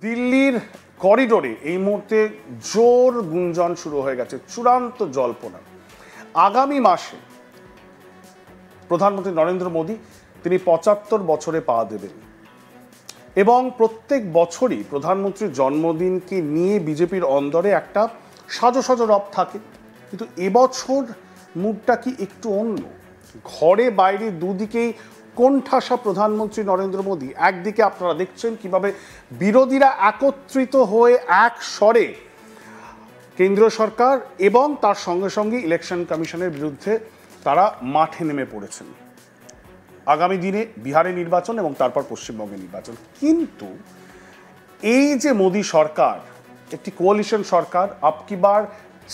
দিল্লির করিডোরে এই মুহূর্তে জোর গুঞ্জন শুরু হয়ে গেছে, চূড়ান্ত জল্পনা। আগামী মাসে প্রধানমন্ত্রী নরেন্দ্র মোদী তিনি ৭৫ বছরে পা দেবেন এবং প্রত্যেক বছরই প্রধানমন্ত্রীর জন্মদিনকে নিয়ে বিজেপির অন্দরে একটা সাজো সাজো রব থাকে, কিন্তু এবছর মুডটা কি একটু অন্য। ঘরে বাইরে দুদিকেই কোণঠাসা প্রধানমন্ত্রী নরেন্দ্র মোদী। একদিকে আপনারা দেখছেন কিভাবে বিরোধীরা একত্রিত হয়ে এক স্বরে কেন্দ্রীয় সরকার এবং তার সঙ্গে সঙ্গে ইলেকশন কমিশনের বিরুদ্ধে তারা মাঠে নেমে পড়েছেন। আগামী দিনে বিহারে নির্বাচন এবং তারপর পশ্চিমবঙ্গে নির্বাচন, কিন্তু এই যে মোদী সরকার একটি কোয়ালিশন সরকার, আপকিবার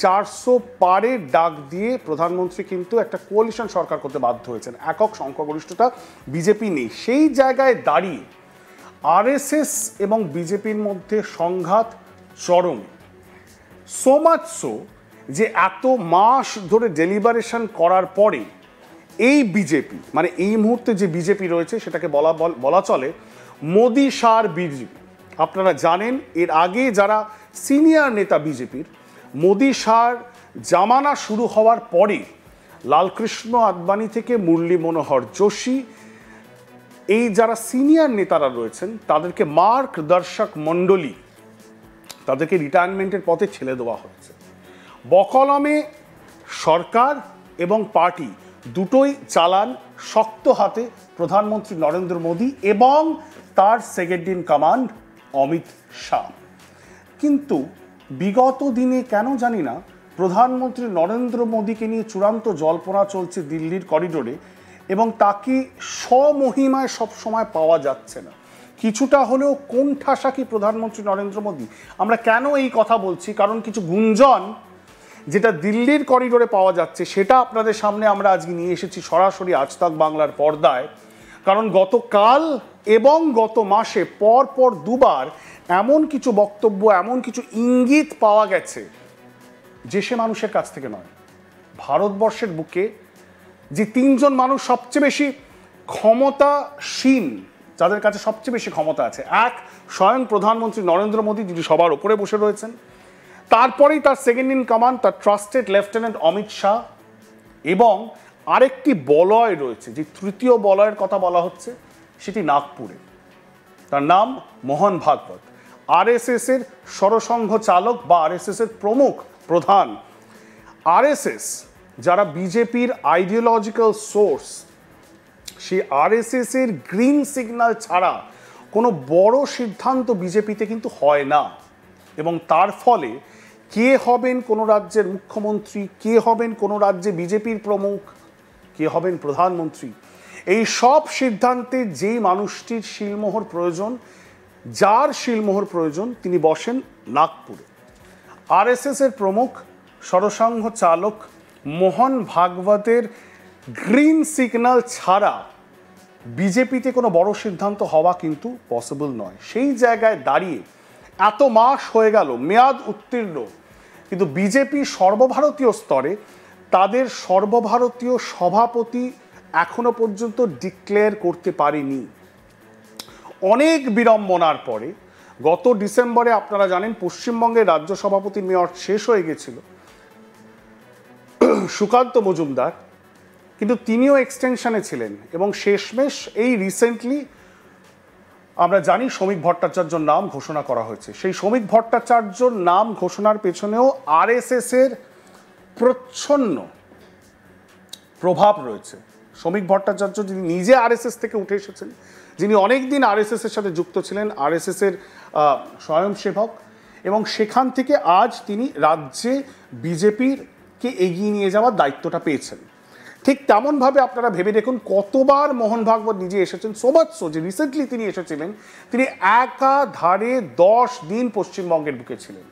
৪০০ পারের ডাক দিয়ে প্রধানমন্ত্রী কিন্তু একটা কোয়ালিশন সরকার করতে বাধ্য হয়েছেন। একক সংখ্যাগরিষ্ঠতা বিজেপি নেই। সেই জায়গায় দাঁড়িয়ে আরএসএস এবং বিজেপির মধ্যে সংঘাত চরম, সো মাচ সো যে এত মাস ধরে ডেলিবারেশন করার পরে এই বিজেপি, মানে এই মুহূর্তে যে বিজেপি রয়েছে সেটাকে বলা চলে মোদী সার বিজেপি। আপনারা জানেন এর আগে যারা সিনিয়র নেতা বিজেপির, মোদী সার জামানা শুরু হওয়ার পরে লালকৃষ্ণ আদবানি থেকে মুরলী মনোহর যোশী, এই যারা সিনিয়র নেতারা রয়েছেন তাদেরকে মার্গদর্শক মণ্ডলী, তাদেরকে রিটায়ারমেন্টের পথে ছেড়ে দেওয়া হয়েছে। বকলমে সরকার এবং পার্টি দুটোই চালান শক্ত হাতে প্রধানমন্ত্রী নরেন্দ্র মোদী এবং তার second in command Amit Shah. কিন্তু বিগত দিনে কেন জানি না প্রধানমন্ত্রী নরেন্দ্র মোদীকে নিয়ে চূড়ান্ত জল্পনা চলছে দিল্লির করিডোরে এবং তাকে স্বমহিমায় সবসময় পাওয়া যাচ্ছে না। কিছুটা হলেও কোণঠাসা কি প্রধানমন্ত্রী নরেন্দ্র মোদী? আমরা কেন এই কথা বলছি? কারণ কিছু গুঞ্জন যেটা দিল্লির করিডোরে পাওয়া যাচ্ছে সেটা আপনাদের সামনে আমরা আজকে নিয়ে এসেছি সরাসরি আজ তাক বাংলার পর্দায়। কারণ গতকাল এবং গত মাসে পর দুবার এমন কিছু বক্তব্য, এমন কিছু ইঙ্গিত পাওয়া গেছে যে সে মানুষের কাছ থেকে নয়। ভারতবর্ষের বুকে যে তিনজন মানুষ সবচেয়ে বেশি ক্ষমতাসীন, যাদের কাছে সবচেয়ে বেশি ক্ষমতা আছে, এক স্বয়ং প্রধানমন্ত্রী নরেন্দ্র মোদী, যিনি সবার উপরে বসে রয়েছেন। তারপরেই তার সেকেন্ড ইন কমান্ড, তার ট্রাস্টেড লেফটেন্যান্ট অমিত শাহ, এবং আরেকটি বলয় রয়েছে, যে তৃতীয় বলয়ের কথা বলা হচ্ছে সেটি নাগপুরে, তার নাম মোহন ভাগবত, আরএসএস এর সরসংঘ চালক বা আরএসএস এর প্রমুখ প্রধান। আরএসএস যারা বিজেপির আইডিওলজিক্যাল সোর্স, সেই আরএসএস এর গ্রিন সিগন্যাল ছাড়া কোনো বড় সিদ্ধান্ত বিজেপিতে কিন্তু হয় না, এবং তার ফলে কে হবেন কোনো রাজ্যের মুখ্যমন্ত্রী, কে হবেন কোনো রাজ্যে বিজেপির প্রমুখ, কে হবেন প্রধানমন্ত্রী, এই সব সিদ্ধান্তে যেই মানুষটির শিলমোহর প্রয়োজন, যার শিলমোহর প্রয়োজন, তিনি বসেন নাগপুরে। আরএসএস এর প্রমুখ সরসংঘ চালক মোহন ভাগবতের গ্রিন সিগন্যাল ছাড়া বিজেপিতে কোনো বড় সিদ্ধান্ত হওয়া কিন্তু পসিবল নয়। সেই জায়গায় দাঁড়িয়ে এত মাস হয়ে গেল, মেয়াদ উত্তীর্ণ, কিন্তু বিজেপি সর্বভারতীয় স্তরে তাদের সর্বভারতীয় সভাপতি এখনো পর্যন্ত ডিক্লেয়ার করতে পারেনি। অনেক বিড়ম্বনার পরে গত ডিসেম্বরে আপনারা জানেন পশ্চিমবঙ্গের রাজ্য সভাপতি মেয়র শেষ হয়ে গেছিল সুকান্ত মজুমদার, কিন্তু তিনিও এক্সটেনশনে ছিলেন এবং শেষমেশ এই রিসেন্টলি আমরা জানি শ্রমিক ভট্টাচার্যর নাম ঘোষণা করা হয়েছে। সেই শ্রমিক ভট্টাচার্যর নাম ঘোষণার পেছনেও আরএসএস এর প্রচ্ছন্ন প্রভাব রয়েছে। শ্রমিক ভট্টাচার্য যিনি নিজে আরএসএস থেকে উঠে এসেছেন, যিনি অনেকদিন আরএসএস এর সাথে যুক্ত ছিলেন, আরএসএস এর স্বয়ংসেবক, এবং সেখান থেকে আজ তিনি রাজ্যে বিজেপিকে এগিয়ে নিয়ে যাওয়ার দায়িত্বটা পেয়েছেন। ঠিক তেমনভাবে আপনারা ভেবে দেখুন কতবার মোহন ভাগবত নিজে এসেছেন, সোমাচ্ছ যে রিসেন্টলি তিনি এসেছিলেন, তিনি একাধারে 10 দিন পশ্চিমবঙ্গের বুকে ছিলেন।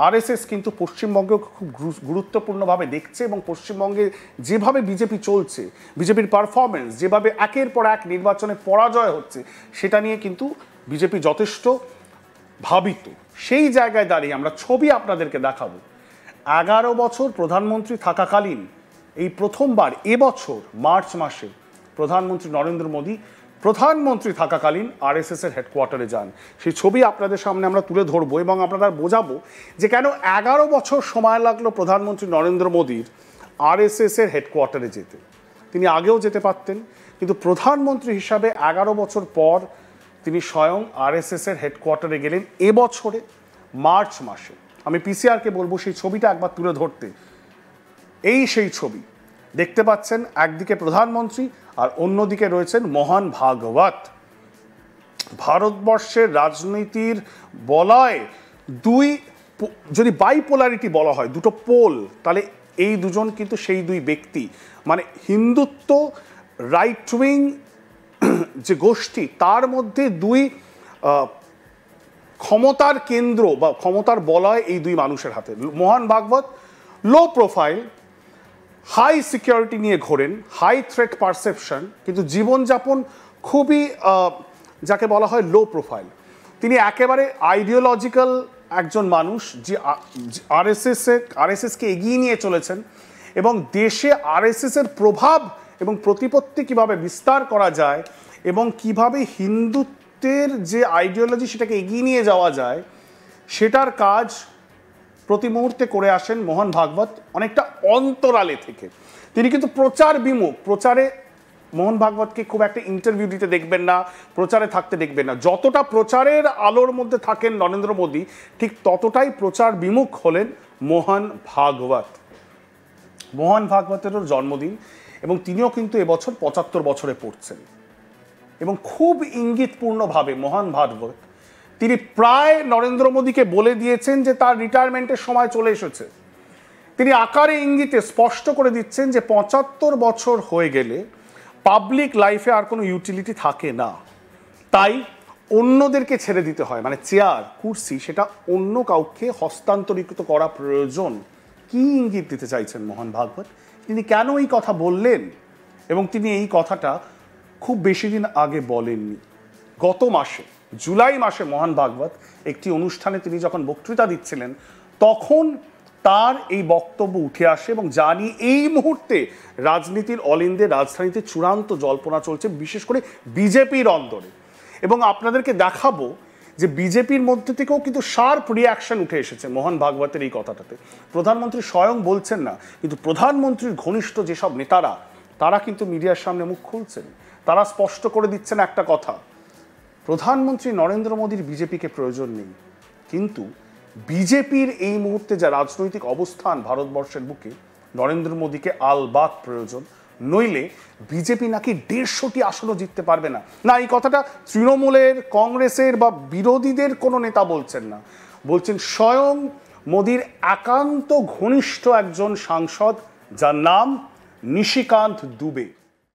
আরএসএস কিন্তু পশ্চিমবঙ্গেও খুব গুরুত্বপূর্ণভাবে দেখছে এবং পশ্চিমবঙ্গে যেভাবে বিজেপি চলছে, বিজেপির পারফরমেন্স, যেভাবে একের পর এক নির্বাচনে পরাজয় হচ্ছে, সেটা নিয়ে কিন্তু বিজেপি যথেষ্ট ভাবিত। সেই জায়গায় দাঁড়িয়ে আমরা ছবি আপনাদেরকে দেখাবো। 11 বছর প্রধানমন্ত্রী থাকাকালীন এই প্রথমবার এবছর মার্চ মাসে প্রধানমন্ত্রী নরেন্দ্র মোদী প্রধানমন্ত্রী থাকাকালীন আরএসএস এর হেডকোয়ার্টারে যান। সেই ছবি আপনাদের সামনে আমরা তুলে ধরবো এবং আপনারা বোঝাবো যে কেন 11 বছর সময় লাগলো প্রধানমন্ত্রী নরেন্দ্র মোদীর আরএসএস এর হেডকোয়ার্টারে যেতে। তিনি আগেও যেতে পারতেন, কিন্তু প্রধানমন্ত্রী হিসাবে 11 বছর পর তিনি স্বয়ং আরএসএস এর হেডকোয়ার্টারে গেলেন এবছরে মার্চ মাসে। আমি পিসিআরকে বলবো সেই ছবিটা একবার তুলে ধরতে। এই সেই ছবি দেখতে পাচ্ছেন, একদিকে প্রধানমন্ত্রী আর অন্যদিকে রয়েছেন মোহন ভাগবত। ভারতবর্ষের রাজনীতির বলয় দুই, যদি বাইপোলারিটি বলা হয়, দুটো পোল, তাহলে এই দুজন কিন্তু সেই দুই ব্যক্তি। মানে হিন্দুত্ব, রাইট উইং যে গোষ্ঠী, তার মধ্যে দুই ক্ষমতার কেন্দ্র বা ক্ষমতার বলয় এই দুই মানুষের হাতে। Mohan Bhagwat low profile, high security নিয়ে ঘোরেন, হাই থ্রেট পারসেপশন, কিন্তু জীবনযাপন খুবই যাকে বলা হয় লো প্রোফাইল। তিনি একেবারে আইডিওলজিক্যাল একজন মানুষ, যে আরএসএসকে এগিয়ে নিয়ে চলেছেন এবং দেশে আরএসএসের প্রভাব এবং প্রতিপত্তি কিভাবে বিস্তার করা যায় এবং কিভাবে হিন্দুত্বের যে আইডিওলজি সেটাকে এগিয়ে নিয়ে যাওয়া যায়, সেটার কাজ প্রতি মুহূর্তে করে আসেন মোহন ভাগবত, অনেকটা অন্তরালে থেকে। তিনি কিন্তু প্রচার বিমুখ। প্রচারে মোহন ভাগবতকে খুব একটা ইন্টারভিউ দিতে দেখবেন না, প্রচারে থাকতে দেখবেন না। যতটা প্রচারের আলোর মধ্যে থাকেন নরেন্দ্র মোদী, ঠিক ততটাই প্রচার বিমুখ হলেন মোহন ভাগবত। মোহন ভাগবতেরও জন্মদিন এবং তিনিও কিন্তু এবছর 75 বছরে পড়ছেন। এবং খুব ইঙ্গিতপূর্ণভাবে মোহন ভাগবত তিনি প্রায় নরেন্দ্র মোদীকে বলে দিয়েছেন যে তার রিটায়ারমেন্টের সময় চলে এসেছে। তিনি আকারে ইঙ্গিতে স্পষ্ট করে দিচ্ছেন যে 75 বছর হয়ে গেলে পাবলিক লাইফে আর কোনো ইউটিলিটি থাকে না, তাই অন্যদেরকে ছেড়ে দিতে হয়, মানে চেয়ার কুর্সি সেটা অন্য কাউকে হস্তান্তরিত করা প্রয়োজন। কি ইঙ্গিত দিতে চাইছেন মোহন ভাগবত? তিনি কেন এই কথা বললেন? এবং তিনি এই কথাটা খুব বেশি দিন আগে বলেননি। গত মাসে জুলাই মাসে মোহন ভাগবত একটি অনুষ্ঠানে তিনি যখন বক্তৃতা দিচ্ছিলেন, তখন তার এই বক্তব্য উঠে আসে এবং যা নিয়ে এই মুহূর্তে রাজনীতির অলিন্দে রাজধানীতে চূড়ান্ত জল্পনা চলছে, বিশেষ করে বিজেপির অন্দরে। এবং আপনাদেরকে দেখাবো যে বিজেপির মধ্যে থেকেও কিন্তু শার্প রিয়াকশন উঠে এসেছে মোহন ভাগবতের এই কথাটাতে। প্রধানমন্ত্রী স্বয়ং বলছেন না, কিন্তু প্রধানমন্ত্রীর ঘনিষ্ঠ যেসব নেতারা, তারা কিন্তু মিডিয়ার সামনে মুখ খুলছেন। তারা স্পষ্ট করে দিচ্ছেন একটা কথা, প্রধানমন্ত্রী নরেন্দ্র মোদীর বিজেপিকে প্রয়োজন নেই, কিন্তু বিজেপির এই মুহূর্তে যা রাজনৈতিক অবস্থান ভারতবর্ষের বুকে, নরেন্দ্র মোদীকে আলবাত প্রয়োজন, নইলে বিজেপি নাকি 150টি আসনও জিততে পারবে না। না, এই কথাটা তৃণমূলের, কংগ্রেসের বা বিরোধীদের কোনো নেতা বলছেন না, বলছেন স্বয়ং মোদীর একান্ত ঘনিষ্ঠ একজন সাংসদ, যার নাম নিশিকান্ত দুবে।